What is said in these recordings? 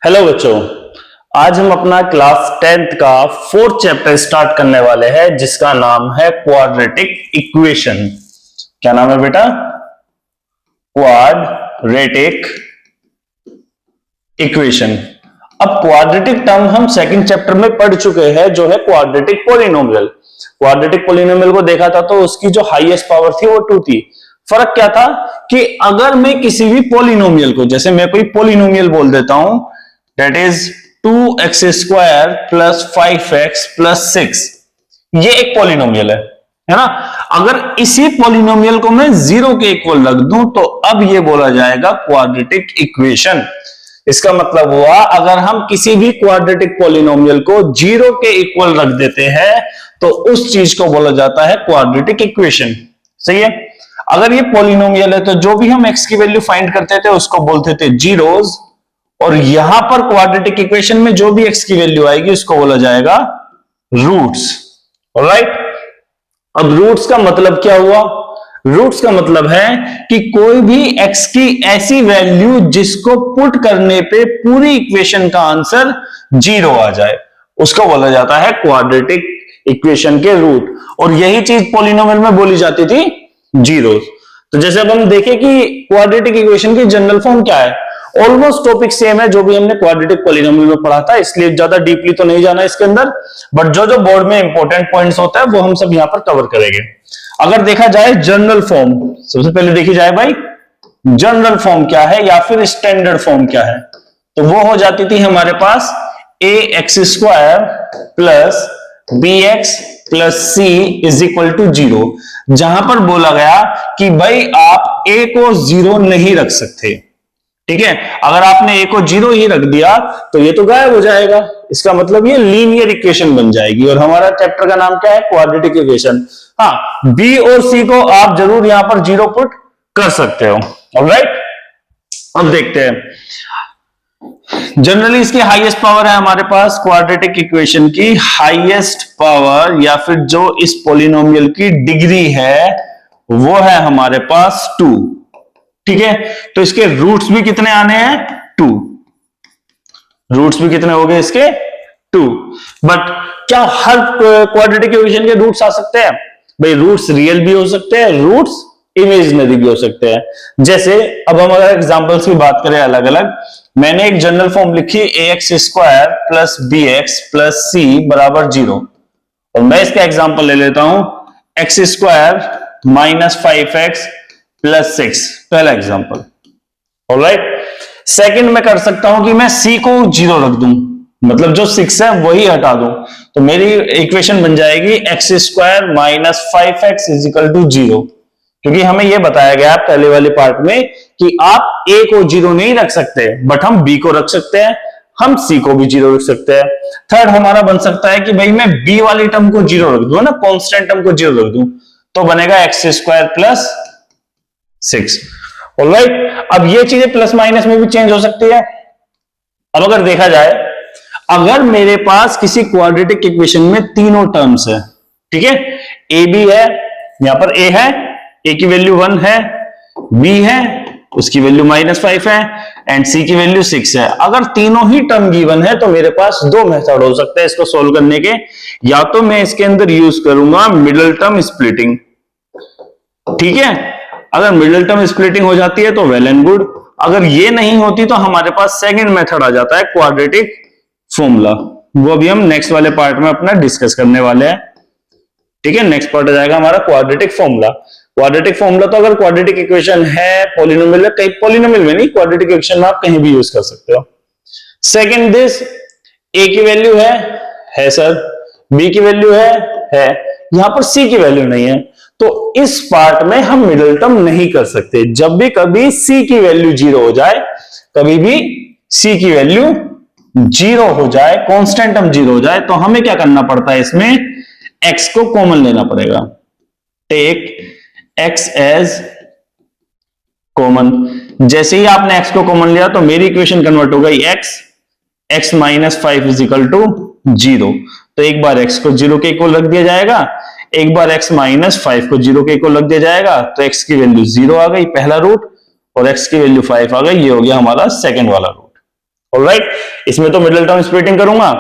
Hello बच्चों, आज हम अपना क्लास 10th का 4th चैप्टर स्टार्ट करने वाले हैं जिसका नाम है क्वाड्रेटिक इक्वेशन। क्या नाम है बेटा? Quadratic equation. अब क्वाड्रेटिक टर्म हम सेकंड चैप्टर में पढ़ चुके हैं जो है क्वाड्रेटिक पॉलिनोमियल। क्वाड्रेटिक पॉलिनोमियल को देखा था तो उसकी जो हाईएस्ट पावर थी वो 2 थी। फर्क क्या था कि अगर मैं किसी भी पॉलिनोमियल को, जैसे मैं कोई पॉलिनोमियल बोल देता हूं that is 2x square plus 5x plus 6, ये एक पॉलिनोमियल है ना। अगर इसी पॉलिनोमियल को मैं 0 के इक्वल रख दूं तो अब ये बोला जाएगा क्वाड्रेटिक इक्वेशन। इसका मतलब हुआ अगर हम किसी भी क्वाड्रेटिक पॉलिनोमियल को 0 के इक्वल रख देते हैं तो उस चीज को बोला जाता है क्वाड्रेटिक इक्वेशन। सही है। अगर ये पॉलिनोमियल है तो जो भी हम x की वैल्यू फाइंड करते थे उसको बोलते थे जीरोस, और यहां पर क्वाड्रेटिक इक्वेशन में जो भी x की वैल्यू आएगी उसको बोला जाएगा रूट्स। ऑलराइट। अब रूट्स का मतलब क्या हुआ? रूट्स का मतलब है कि कोई भी x की ऐसी वैल्यू जिसको पुट करने पे पूरी इक्वेशन का आंसर 0 आ जाए उसको बोला जाता है क्वाड्रेटिक इक्वेशन के रूट। और यही चीज पॉलिनोमियल में बोली जाती थी जीरो। तो जैसे अब हम देखें कि क्वाड्रेटिक इक्वेशन की जनरल फॉर्म क्या है, ऑलमोस्ट टॉपिक सेम है जो भी हमने क्वाड्रेटिक पॉलिनोमियल में पढ़ा था, इसलिए ज्यादा डीपली तो नहीं जाना इसके अंदर, बट जो जो बोर्ड में इंपॉर्टेंट पॉइंट्स होता है वो हम सब यहां पर कवर करेंगे। अगर देखा जाए जनरल फॉर्म, सबसे पहले देखी जाए भाई जनरल फॉर्म क्या है या फिर स्टैंडर्ड फॉर्म क्या है, तो वो हो जाती थी हमारे पास ax² plus bx plus c is equal to 0, जहां पर बोला गया कि भाई आप a को 0 नहीं रख सकते। ठीक है, अगर आपने a को 0 ही रख दिया तो ये तो गायब हो जाएगा, इसका मतलब ये लीनियर इक्वेशन बन जाएगी। और हमारा चैप्टर का नाम क्या है? Quadratic equation. हाँ, b और c को आप जरूर यहां पर 0 पुट कर सकते हो। ऑलराइट, अब देखते हैं। जनरली इसकी हाईएस्ट पावर है हमारे पास, क्वाड्रेटिक इक्वेशन की हाईएस्ट पावर या फिर जो इस पॉलिनोमियल की डिग्री है वो है हमारे पास 2। ठीक है, तो इसके रूट्स भी कितने आने हैं? 2। रूट्स भी कितने हो गए इसके? 2। बट क्या हर क्वाड्रेटिक इक्वेशन के रूट्स आ सकते हैं? भाई रूट्स रियल भी हो सकते हैं, रूट्स इमेजिनरी भी हो सकते हैं। जैसे अब हम अगर एग्जांपल्स की बात करें अलग अलग, मैंने एक जनरल फॉर्म लिखी ax² plus bx plus c बराबर 0, और मैं इसका एग्जांपल ले लेता हूं x² माइनस 5x प्लस 6, पहला एग्जांपल। ऑलराइट। सेकंड में कर सकता हूं कि मैं c को 0 रख दूं, मतलब जो 6 है वही हटा दूं, तो मेरी इक्वेशन बन जाएगी x² minus 5x is equal to 0, क्योंकि हमें यह बताया गया पहले वाले पार्ट में कि आप a को 0 नहीं रख सकते, बट हम b को रख सकते हैं, हम c को भी 0 रख सकते हैं। थर्ड हमारा बन सकता है कि भाई मैं b वाली टर्म को 0 रख दूं ना, कांस्टेंट टर्म को 0 रख दूं, तो बनेगा x² प्लस 6। ऑलराइट। अब ये चीजें प्लस माइनस में भी चेंज हो सकती है। अब अगर देखा जाए, अगर मेरे पास किसी क्वाड्रेटिक इक्वेशन में तीनों टर्म्स है, ठीक है, a b है, यहां पर a है, a की वैल्यू 1 है, b है, उसकी वैल्यू -5 है, एंड c की वैल्यू 6 है। अगर तीनों ही टर्म गिवन है तो मेरे पास 2 मेथड हो सकते हैं इसको सोल्व करने के। या तो मैं इसके अंदर यूज करूंगा मिडिल टर्म स्प्लिटिंग। ठीक है, अगर मिडिल टर्म स्प्लिटिंग हो जाती है तो वेल एंड गुड, अगर ये नहीं होती तो हमारे पास सेकंड मेथड आ जाता है क्वाड्रेटिक फॉर्मूला। वो अभी हम नेक्स्ट वाले पार्ट में अपना डिस्कस करने वाले हैं। ठीक है, नेक्स्ट पार्ट आ जाएगा हमारा क्वाड्रेटिक फॉर्मूला। क्वाड्रेटिक फॉर्मूला तो अगर क्वाड्रेटिक इक्वेशन है पॉलिनोमियल में, कहीं पॉलिनोमियल में नहीं, क्वाड्रेटिक इक्वेशन में आप कहीं भी यूज कर सकते हो। सेकंड दिस, a की वैल्यू है सर, b की वैल्यू है, यहां पर c की वैल्यू नहीं है, तो इस पार्ट में हम मिडिल टर्म नहीं कर सकते। जब भी कभी c की वैल्यू 0 हो जाए, कभी भी c की वैल्यू 0 हो जाए, कांस्टेंट टर्म 0 हो जाए, तो हमें क्या करना पड़ता है, इसमें x को कॉमन लेना पड़ेगा। Take x as common. जैसे ही आपने x को कॉमन लिया तो मेरी इक्वेशन कन्वर्ट हो गई x minus 5 is equal to 0। तो एक बार x को 0 के इक्वल रख दिया जाएगा, एक बार x माइनस 5 को 0 के इक्वल रख दिया जाएगा, तो x की वैल्यू 0 आ गई, पहला रूट, और x की वैल्यू 5 आ गई, ये हो गया हमारा सेकंड वाला रूट। ऑलराइट, इसमें तो मिडिल टर्म स्प्लिटिंग करूंगा,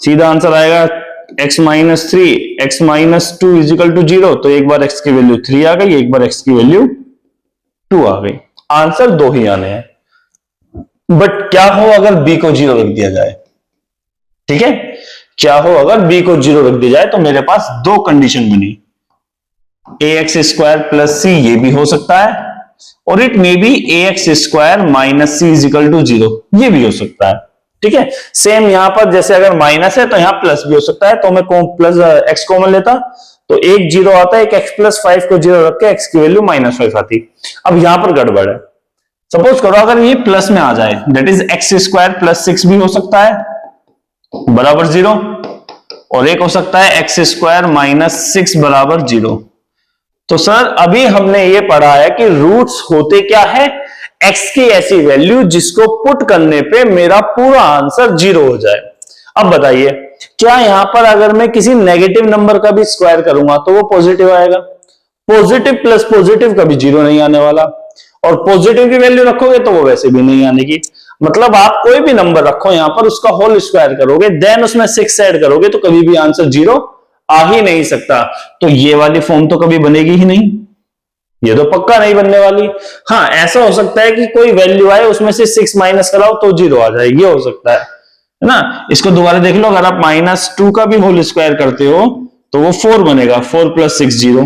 सीधा आंसर आएगा x minus 3 x minus 2 is equal to 0। तो एक बार x की वैल्यू 3 आ गई, एक बार x की वैल्यू 2 आ गई। आंसर दो ही आने हैं। बट क्या हो अगर b को 0 रख दिया जाए? ठीक है, क्या हो अगर b को 0 रख दिया जाए? तो मेरे पास दो कंडीशन बनी, ax स्क्वायर प्लस सी, ये भी हो सकता है, और it may be ax square minus c is equal to 0, ये भी हो सकता है। ठीक है, सेम यहां पर जैसे अगर माइनस है तो यहां प्लस भी हो सकता है, तो मैं प्लस x कॉमन लेता तो एक 0 आता है, एक x प्लस 5 को 0 रख के x की वैल्यू माइनस 5 आती। अब यहां पर गड़बड़ है, सपोज करो अगर ये प्लस में आ जाए, that is x square plus 6 भी हो सकता है बराबर 0, और एक हो सकता है एक्स स्क्वायर माइनस 6 बराबर 0। तो सर अभी हमने ये पढ़ा है कि रूट्स होते क्या है, x की ऐसी वैल्यू जिसको पुट करने पे मेरा पूरा आंसर 0 हो जाए। अब बताइए, क्या यहां पर अगर मैं किसी नेगेटिव नंबर का भी स्क्वायर करूंगा तो वो पॉजिटिव आएगा? पॉजिटिव प्लस पॉजिटिव कभी 0 नहीं आने वाला, और पॉजिटिव की वैल्यू रखोगे तो वो वैसे भी नहीं आने की। मतलब आप कोई भी नंबर रखो यहां पर, उसका होल स्क्वायर करोगे, देन उसमें 6 ऐड करोगे, तो कभी भी आंसर 0 आ ही नहीं सकता। तो ये वाली फॉर्म तो कभी बनेगी ही नहीं, ये तो पक्का नहीं बनने वाली। हाँ, ऐसा हो सकता है कि कोई वैल्यू आए उसमें से 6 माइनस कराओ तो 0 आ जाए, ये हो सकता है ना। इसको दोबारा देख लो, अगर आप -2 का भी होल स्क्वायर करते हो तो वो 4 बनेगा, 4 प्लस 6 0।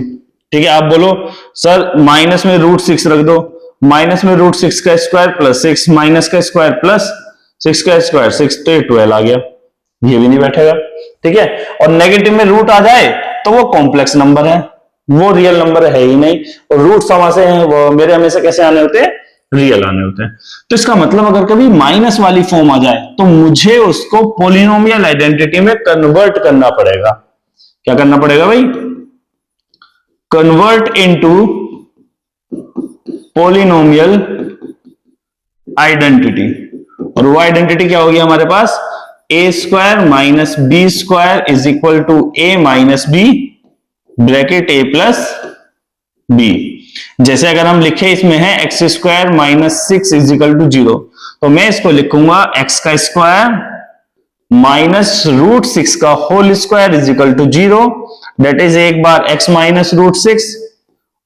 ठीक है, आप बोलो सर माइनस में √6 रख दो, माइनस में √6 का स्क्वायर प्लस 6 माइनस का स्क्वायर प्लस 6 का स्क्वायर 6, तो 12 आ गया, ये भी नहीं बैठेगा। ठीक है, और नेगेटिव में रूट आ जाए तो वो कॉम्प्लेक्स नंबर है, वो रियल नंबर है ही नहीं, और रूट हमारे मेरे हमेशा कैसे आने होते हैं, रियल आने होते हैं। तो इसका मतलब अगर कभी माइनस वाली फॉर्म आ जाए तो मुझे उसको पॉलिनोमियल आइडेंटिटी में कन्वर्ट करना पड़ेगा। क्या करना पड़ेगा भाई? Convert into polynomial identity. और वो आइडेंटिटी क्या होगी हमारे पास? a square minus b square is equal to a minus b bracket a plus b. जैसे अगर हम लिखे इसमें है x square minus 6 is equal to 0, तो मैं इसको लिखूंगा x का स्क्वायर माइनस √6 का whole square is equal to 0। That is एक बार x माइनस √6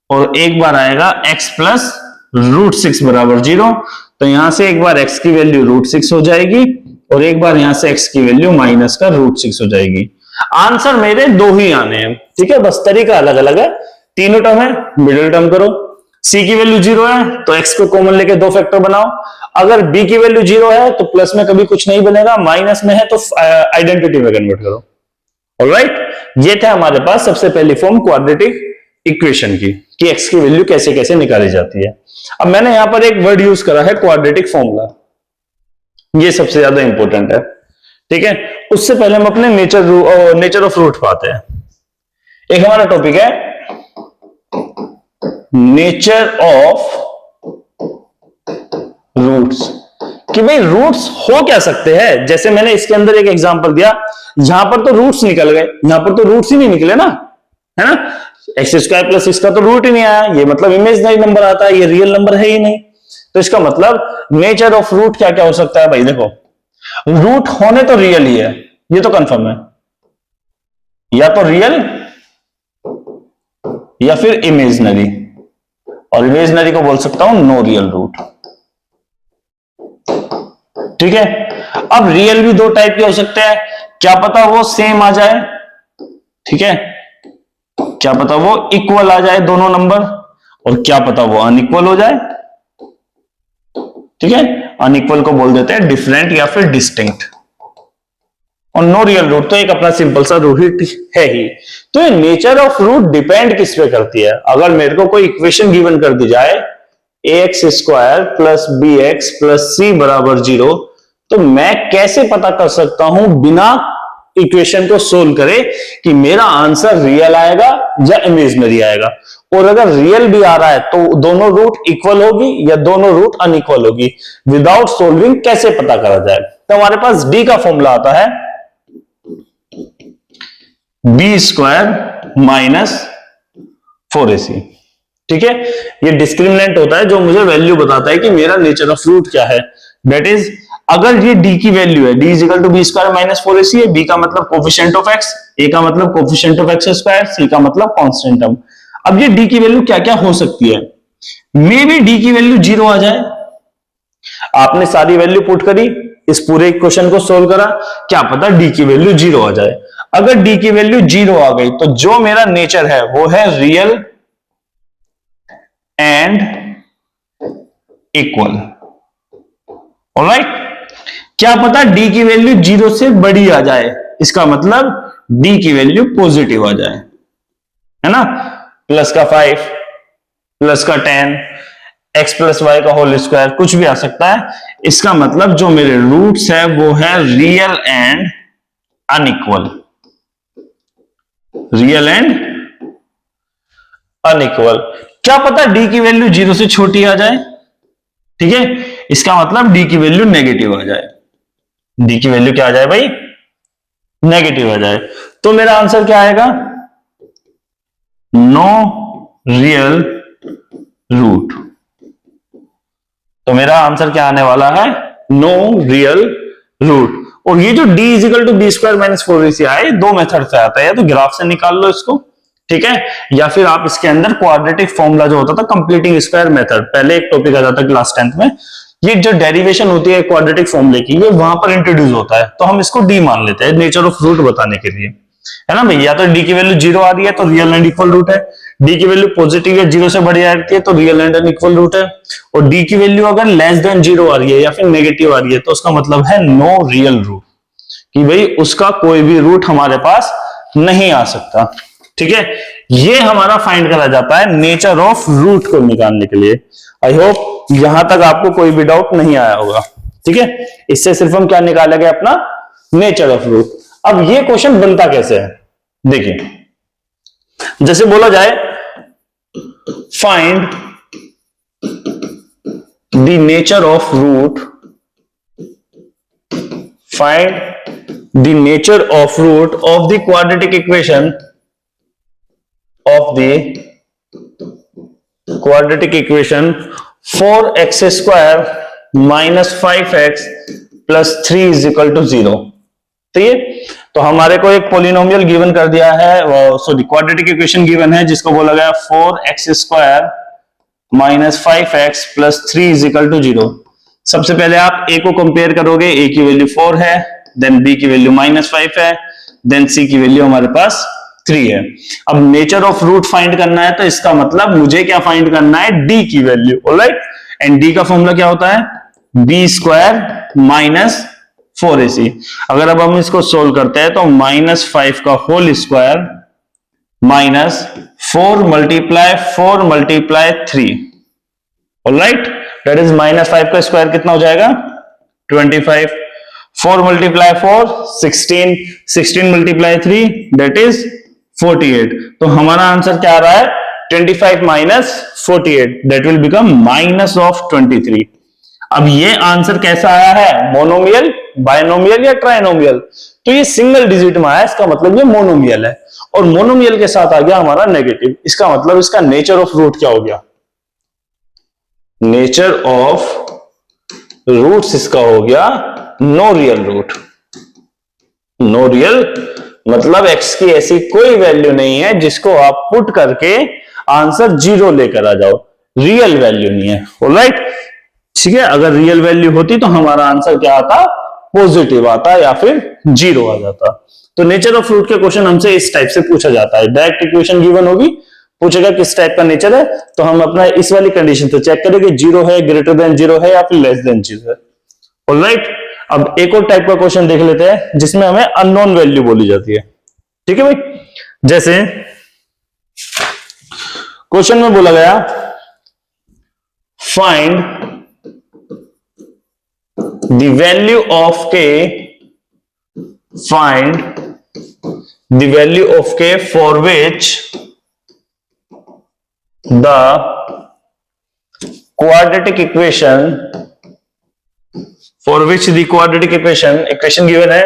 और एक बार आएगा x प्लस √6 बराबर 0। तो यहां से एक बार x की वैल्यू √6 हो जाएगी और एक बार यहां से x की वैल्यू माइनस का √6 हो जाएगी। आंसर मेरे दो ही आने हैं। ठीक है, बस तरीका अलग अलग है, तीनों टर्म है, मिडिल टर्म करो। c की वैल्यू 0 है तो x को कॉमन लेके दो फैक्टर बनाओ, अगर b की वैल्यू 0 है तो प्लस में कभी कुछ नहीं बनेगा, माइनस में है तो आइडेंटिटी में कन्वर्ट करो। ऑलराइट, ये था हमारे पास सबसे पहली फॉर्म क्वाड्रेटिक इक्वेशन की, कि x की वैल्यू कैसे कैसे निकाली जाती है। अब मैंने यहां पर एक वर्ड यूज करा है क्वाड्रेटिक फॉर्मूला, ये सबसे ज्यादा इंपॉर्टेंट है। ठीक है, उससे पहले हम अपने नेचर ऑफ रूट पाते हैं। एक हमारा टॉपिक है नेचर ऑफ रूट्स, कि भाई रूट्स हो क्या सकते हैं। जैसे मैंने इसके अंदर एक एग्जांपल दिया, यहां पर तो रूट्स निकल गए, यहां पर तो रूट्स ही नहीं निकले ना, है ना। एक्स स्क्वायर प्लस 6 का तो रूट ही नहीं आया, ये मतलब इमेजिनरी नंबर आता है, ये रियल नंबर है ही नहीं। तो इसका मतलब नेचर ऑफ रूट क्या क्या हो सकता है भाई? देखो, रूट होने तो रियल ही है, ये तो कंफर्म है, या तो रियल या फिर इमेजिनरी, और इमेजिनरी को बोल सकता हूं नो रियल रूट। ठीक है, अब रियल भी दो टाइप के हो सकते हैं, क्या पता वो सेम आ जाए, ठीक है, क्या पता वो इक्वल आ जाए दोनों नंबर, और क्या पता वो अनइक्वल हो जाए। ठीक है, अनइक्वल को बोल देते हैं डिफरेंट या फिर डिस्टिंक्ट, और नो रियल रूट तो एक अपना सिंपल सा रूट है ही। तो ये नेचर ऑफ रूट डिपेंड किस पे करती है। अगर मेरे को कोई इक्वेशन गिवन कर दी जाए ax square plus b x plus c बराबर 0, तो मैं कैसे पता कर सकता हूं बिना इक्वेशन को सोल्व करे कि मेरा आंसर रियल आएगा या इमेजिनरी आएगा। और अगर रियल भी आ रहा है तो दोनों रूट इक्वल होगी या दोनों रूट अनइक्वल होगी, विदाउट सोल्विंग कैसे पता करा जाए। तो हमारे पास डी का फॉर्मूला आता है बी स्क्वायर माइनस 4ac। ठीक है, ये डिस्क्रिमिनेंट होता है जो मुझे वैल्यू बताता है कि मेरा नेचर ऑफ रूट क्या है। दैट इज अगर ये d की वैल्यू है, d is equal to b square minus 4ac है, b का मतलब कोफिशिएंट ऑफ x, a का मतलब coefficient of x square, c का मतलब कांस्टेंट टर्म। अब ये d की वैल्यू क्या क्या हो सकती है, मे बी d की वैल्यू 0 आ जाए। आपने सारी वैल्यू पुट करी, इस पूरे इक्वेशन को सोल्व करा, क्या पता d की वैल्यू 0 आ जाए। अगर d की वैल्यू 0 आ गई तो जो मेरा नेचर है वो है रियल एंड इक्वल। ऑलराइट, क्या पता d की वैल्यू 0 से बड़ी आ जाए, इसका मतलब d की वैल्यू पॉजिटिव आ जाए, है ना, प्लस का 5, प्लस का 10, x प्लस वाई का होल स्क्वायर, कुछ भी आ सकता है। इसका मतलब जो मेरे रूट्स है वो है real and unequal, real and unequal. क्या पता d की वैल्यू 0 से छोटी आ जाए, ठीक है, इसका मतलब d की वैल्यू नेगेटिव आ जाए, d की वैल्यू क्या आ जाए भाई, नेगेटिव आ जाए। तो मेरा आंसर क्या आएगा, नो रियल रूट। तो मेरा आंसर क्या आने वाला है, नो रियल रूट। और ये जो d is equal to b square minus 4ac आए, दो मेथड से आता है, या तो ग्राफ से निकाल लो इसको, ठीक है, या फिर आप इसके अंदर क्वाड्रेटिक फॉर्मूला जो होता था कंप्लीटिंग स्क्वायर मेथड, पहले एक टॉपिक आ जाता है क्लास 10th में, ये जो डेरिवेशन होती है क्वाड्रेटिक फॉर्मूले की, ये वहां पर इंट्रोड्यूस होता है, तो हम इसको d मान लेते हैं नेचर ऑफ रूट बताने के लिए, है ना भाई। या तो d की वैल्यू 0 आ रही है तो रियल एंड इक्वल रूट है, d की वैल्यू पॉजिटिव है 0 से बड़ी आ रही है तो रियल एंड अनइक्वल रूट है, और d की वैल्यू अगर लेस देन 0 आ रही है या फिर नेगेटिव आ रही है तो उसका मतलब है नो रियल रूट, कि भाई उसका कोई भी रूट हमारे पास नहीं आ सकता, ठीक है। ये हमारा फाइंड करा जाता है नेचर ऑफ रूट को निकालने के लिए। आई होप यहां तक आपको कोई भी डाउट नहीं आया होगा, ठीक है। इससे सिर्फ हम क्या निकालेंगे, अपना नेचर ऑफ रूट। अब ये क्वेश्चन बनता कैसे है, देखिए, जैसे बोला जाए find the nature of root, find the nature of root of the quadratic equation of the quadratic equation 4x square minus 5x plus 3 is equal to 0। तो ये तो हमारे को एक पॉलिनोमियल गिवन कर दिया है, सॉरी क्वाड्रेटिक इक्वेशन गिवन है जिसको बोला गया 4x square minus 5x plus 3 is equal to 0। सबसे पहले आप a को कंपेयर करोगे, a की वैल्यू 4 है, देन b की वैल्यू -5 है, देन c की वैल्यू हमारे पास 3 है। अब नेचर ऑफ रूट फाइंड करना है तो इसका मतलब मुझे क्या फाइंड करना है, d की वैल्यू, ऑलराइट। एंड d का फॉर्मूला क्या होता है, बी स्क्वायर माइनस 4ac। अगर अब हम इसको सोल्व करते हैं तो -5 का whole square minus 4 multiply 3, alright, that is -5 का स्क्वायर कितना हो जाएगा 25, 4 मल्टीप्लाई 4 16, 16 मल्टीप्लाई 3 दैट इज 48। तो हमारा आंसर क्या आ रहा है, 25 minus 48 that will become minus of 23। अब ये आंसर कैसा आया है, मोनोमियल, बायनोमियल या ट्राइनोमियल, तो ये सिंगल डिजिट में आया, इसका मतलब ये मोनोमियल है, और मोनोमियल के साथ आ गया हमारा नेगेटिव, इसका मतलब इसका नेचर ऑफ रूट क्या हो गया, नेचर ऑफ रूट्स इसका हो गया no real root. No real मतलब x की ऐसी कोई वैल्यू नहीं है जिसको आप पुट करके आंसर 0 लेकर आ जाओ, रियल वैल्यू नहीं है, ऑलराइट, ठीक है। अगर रियल वैल्यू होती तो हमारा आंसर क्या आता, पॉजिटिव आता या फिर 0 आ जाता। तो नेचर ऑफ रूट के क्वेश्चन हमसे इस टाइप से पूछा जाता है, डायरेक्ट इक्वेशन गिवन होगी, पूछेगा किस टाइप का नेचर है, तो हम अपना इस वाली कंडीशन से चेक करेंगे 0 है, ग्रेटर देन 0 है या फिर लेस देन 0 है, ऑलराइट। अब एक और टाइप का क्वेश्चन देख लेते हैं जिसमें हमें अननोन वैल्यू बोली जाती है, ठीक है भाई। जैसे क्वेश्चन में बोला गया find the value of k, find the value of k for which the quadratic equation, for which the quadratic equation given है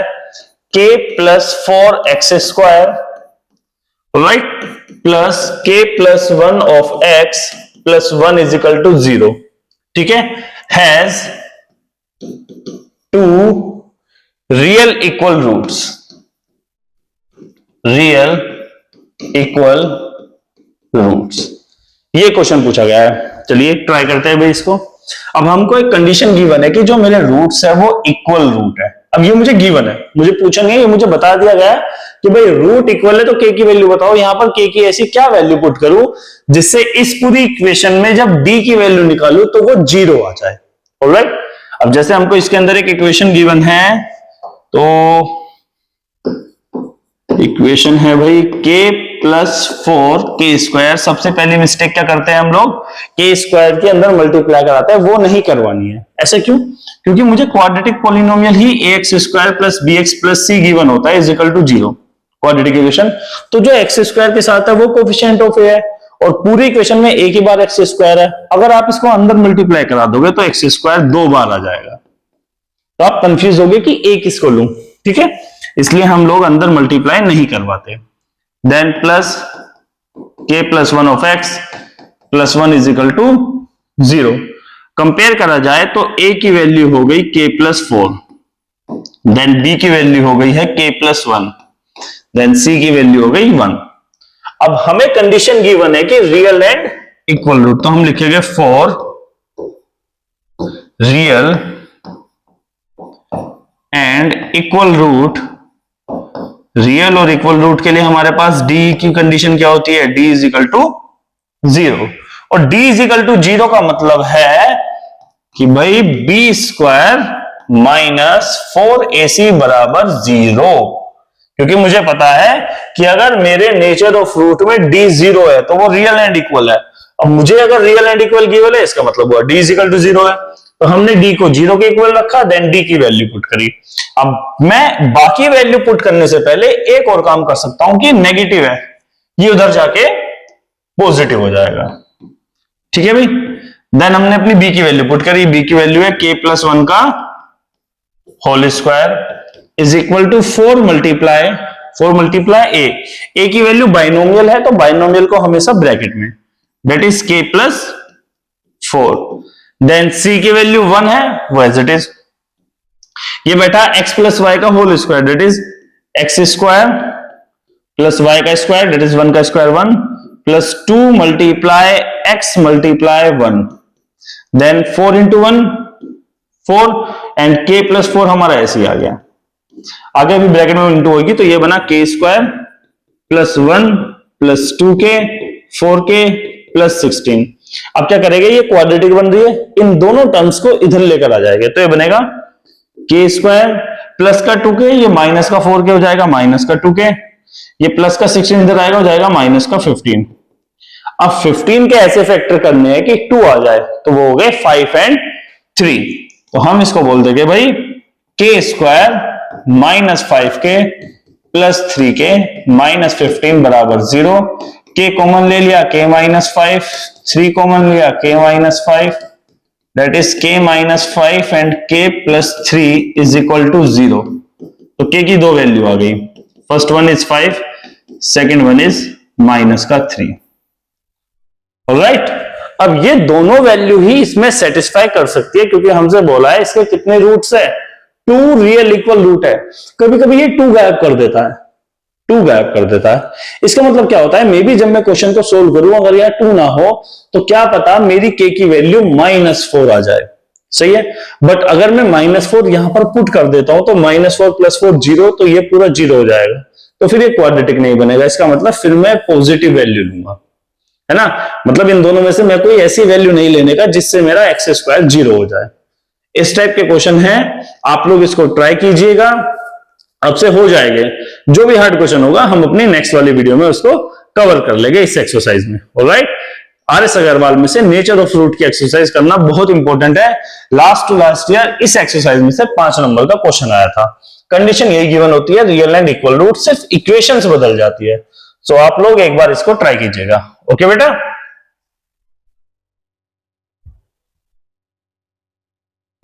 k plus 4x square, right, plus k plus 1 of x plus 1 is equal to 0, ठीक है, has two real equal roots, real equal roots, ये question पूछा गया है। चलिए try करते हैं भाई इसको। अब हमको एक कंडीशन गिवन है कि जो मेरे रूट्स है वो इक्वल रूट है। अब ये मुझे गिवन है, मुझे पूछा नहीं, ये मुझे बता दिया गया कि भाई रूट इक्वल है तो के की वैल्यू बताओ। यहां पर के की ऐसी क्या वैल्यू पुट करूं जिससे इस पूरी इक्वेशन में जब डी की वैल्यू निकालूं तो वो 0 आ जाए। ऑलराइट, अब जैसे हमको इसके अंदर एक इक्वेशन गिवन है, तो इक्वेशन है भाई k+4 के स्क्वायर। सबसे पहली मिस्टेक क्या करते हैं हम लोग, के स्क्वायर के अंदर मल्टीप्लाई कराते हैं, वो नहीं करवानी है। ऐसा क्यों? क्योंकि मुझे क्वाड्रेटिक पॉलिनोमियल ही ax² plus bx plus c given होता है is equal to 0, quadratic equation. तो जो x² के साथ है वो कोफिशिएंट ऑफ a है, और पूरी इक्वेशन में एक ही बार x² है। अगर आप इसको अंदर मल्टीप्लाई करा दोगे तो x² 2 बार आ जाएगा, तो आप कंफ्यूज होगे कि a किसको लूं। ठीक है, इसलिए हम लोग अंदर मल्टीप्लाई नहीं करवाते। Then plus k+1 of x plus 1 is equal to 0। Compare करा जाए तो a की वैल्यू हो गई k+4, देन b की वैल्यू हो गई है k+1, देन c की वैल्यू हो गई 1। अब हमें कंडीशन गिवन है कि रियल एंड इक्वल रूट, तो हम लिखेंगे for real and equal root. Real और इक्वल रूट के लिए हमारे पास d की कंडीशन क्या होती है, d इज इक्वल टू 0, और d इज इक्वल टू 0 का मतलब है कि भाई b² माइनस 4ac बराबर 0। क्योंकि मुझे पता है कि अगर मेरे नेचर ऑफ रूट में d 0 है तो वो रियल एंड इक्वल है। अब मुझे अगर रियल एंड इक्वल गिवन है, इसका मतलब हुआ d इज इक्वल टू 0 है, तो हमने d को 0 के इक्वल रखा, देन d की वैल्यू पुट करी। अब मैं बाकी वैल्यू पुट करने से पहले एक और काम कर सकता हूं कि नेगेटिव है, ये उधर जाके पॉजिटिव हो जाएगा। ठीक है भाई, देन हमने अपनी b की वैल्यू पुट करी, b की वैल्यू है k+1 का whole square is equal to 4 multiply a की वैल्यू बाइनोमियल है तो बाइनोमियल को हमेशा ब्रैकेट में, that is k+4। Then c की वैल्यू 1 है, वो एज इट इज। ये बैठा x प्लस वाई का whole square, that is x² plus y का स्क्वायर, दैट इज 1 का square 1, plus 2 multiply x multiply 1, then 4 into 1 4, and k+4 हमारा ऐसे ही आ गया। आगे अभी ब्रैकेट में इंटू होगी तो ये बना k² plus 1 plus 2k 4k plus 16। अब क्या करेंगे, ये क्वाड्रेटिक बन रही है, इन दोनों टर्म्स को इधर लेकर आ जाएंगे, तो ये बनेगा k² प्लस का 2k, ये माइनस का 4k हो जाएगा, माइनस का 2k, ये प्लस का 16 इधर आएगा, हो जाएगा माइनस का 15। अब 15 के ऐसे फैक्टर करने हैं कि 2 आ जाए, तो वो हो गए 5 एंड 3। तो हम इसको बोल देंगे भाई k² minus 5k plus 3k minus 15 बराबर 0। k कॉमन ले लिया, k माइनस 5, 3 कॉमन लिया, k minus 5, that is k minus 5 and k plus 3 is equal to 0। तो k की दो वैल्यू आ गई, first one is 5, second one is minus का 3। ऑलराइट, अब ये दोनों वैल्यू ही इसमें सेटिस्फाई कर सकती है, क्योंकि हमसे बोला है इसके कितने रूट्स है, 2 रियल इक्वल रूट है। कभी कभी ये 2 गायब कर देता है, 2 गायब कर देता है। इसका मतलब क्या होता है, मे बी जब मैं क्वेश्चन को सोल्व करूं अगर यह 2 ना हो तो क्या पता मेरी k की वैल्यू -4 आ जाए। सही है, बट अगर मैं -4 यहां पर पुट कर देता हूं तो -4 + 4 0, तो ये पूरा 0 हो जाएगा, तो फिर ये क्वाड्रेटिक नहीं बनेगा। इसका मतलब फिर मैं पॉजिटिव वैल्यू लूंगा, है ना। मतलब इन दोनों में से मैं कोई ऐसी वैल्यू नहीं लेने का जिससे मेरा x² 0 हो जाए। इस टाइप के क्वेश्चन है, आप लोग इसको ट्राई कीजिएगा, आपसे हो जाएंगे। जो भी हार्ड क्वेश्चन होगा हम अपनी नेक्स्ट वाली वीडियो में उसको कवर कर लेंगे इस एक्सरसाइज में। Alright, RS. अग्रवाल में से नेचर ऑफ रूट की एक्सरसाइज करना बहुत इंपॉर्टेंट है। लास्ट टू लास्ट ईयर इस एक्सरसाइज में से 5 नंबर का क्वेश्चन आया था। कंडीशन यही गिवन होती है, रियल एंड इक्वल रूट, सिर्फ इक्वेशंस बदल जाती है। सो आप लोग एक बार इसको ट्राई कीजिएगा। ओके बेटा।